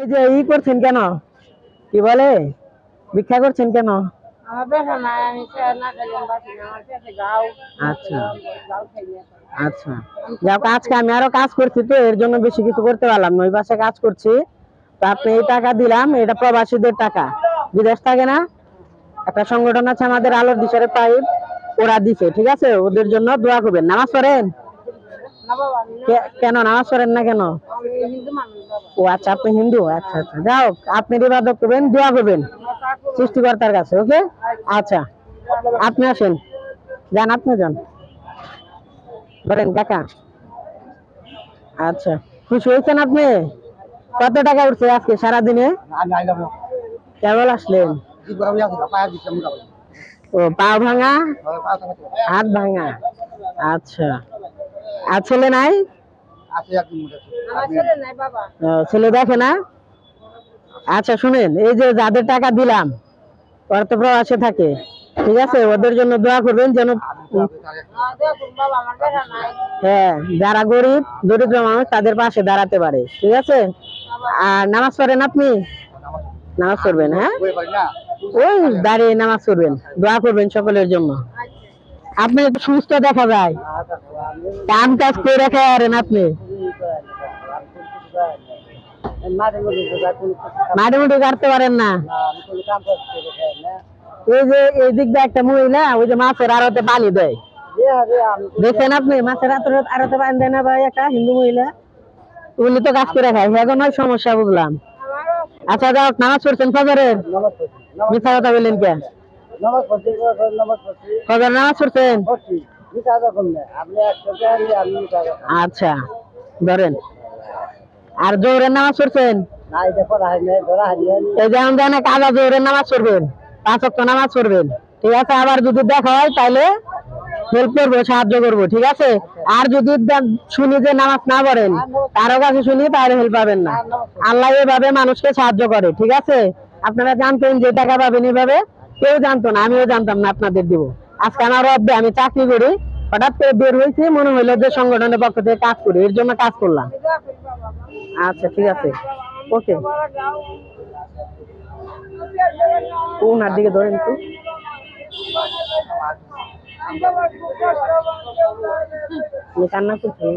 এই যে ই করছেন কেন, কি বলে, ভিক্ষা করছেন কেন? আচ্ছা আচ্ছা, যাক আজকে আমি আরো কাজ করছি তো এর জন্য বেশি কিছু করতে পারলাম না, ওই পাশে কাজ করছি। তো আপনি এই টাকা দিলাম, এটা প্রবাসীদের টাকা, বিদেশ থাকে না একটা সংগঠন আছে আমাদের আলোর দিশারে পাইপ, ওরা দিছে, ঠিক আছে, ওদের জন্য দোয়া করবেন। নামাজ পড়েন? কেন নামাজ পড়েন না কেন? ও আচ্ছা, আপনি হিন্দু, আচ্ছা আচ্ছা, যাও আপনি ইবাদত করবেন, দোয়া করবেন সৃষ্টিকর্তার কাছে, ওকে। আচ্ছা আপনি আসেন, যান আপনি যান, বলেন কাকা। আচ্ছা, খুশি হয়েছেন আপনি? কত টাকা উঠছে আজকে সারাদিনে? কেবল আসলেন? ও পা ভাঙা, হাত ভাঙা, আচ্ছা। আর ছেলে নাই? ছেলে দেখে না? আচ্ছা শুনেন, এই যে যাদের টাকা দিলাম ওরা তো প্রবাসে থাকে, ঠিক আছে, ওদের জন্য দোয়া করবেন যেন, হ্যাঁ, যারা গরিব দরিদ্র মানুষ তাদের পাশে দাঁড়াতে পারে, ঠিক আছে। আর নামাজ পড়েন আপনি? নামাজ পড়বেন, হ্যাঁ, ওই দাঁড়িয়ে নামাজ পড়বেন, দোয়া করবেন সকলের জন্য। আপনি একটু সুস্থ দেখা যায়, কাম কাজ করে রেখে পারেন আপনি, মাঠে মুঠে কাটতে পারেন না। এই যে এই দিক দিয়ে একটা মহিলা ওই যে মাছের আড়তে পানি দেয়, দেখছেন আপনি? মাছের আড়তে পানি দেয় না ভাই, একটা হিন্দু মহিলা, উনি তো কাজ করে খায়, এখন ওই সমস্যা বুঝলাম। আচ্ছা যাও, নামাজ পড়ছেন ফজরের? মিথ্যা কথা বললেন কে? ফজর নামাজ পড়ছেন? আচ্ছা ধরেন। আর জোহরের নামাজ পড়ছেন? এই যেমন দেন কাজা জোহরের নামাজ পড়বেন, 5 ওয়াক্ত নামাজ পড়বেন, ঠিক আছে। আবার যদি দেখা হয় তাহলে হেল্প করবো, সাহায্য করবো, ঠিক আছে। আর যদি শুনি যে নামাজ না পড়েন, কারো কাছে শুনি, তাহলে হেল্প পাবেন না। আল্লাহ এভাবে মানুষকে সাহায্য করে, ঠিক আছে। আপনারা জানতেন যে টাকা পাবেন এভাবে? কেউ জানতো না, আমিও জানতাম না আপনাদের দিব। আজকে আমার অব্দে আমি চাকরি করি, হঠাৎ করে বের হয়েছি, মনে হইলো যে সংগঠনের পক্ষ থেকে কাজ করি, এর জন্য কাজ করলাম। আচ্ছা ঠিক আছে, ওকে। ওনার দিকে ধরেন একটু, কান্না করছেন।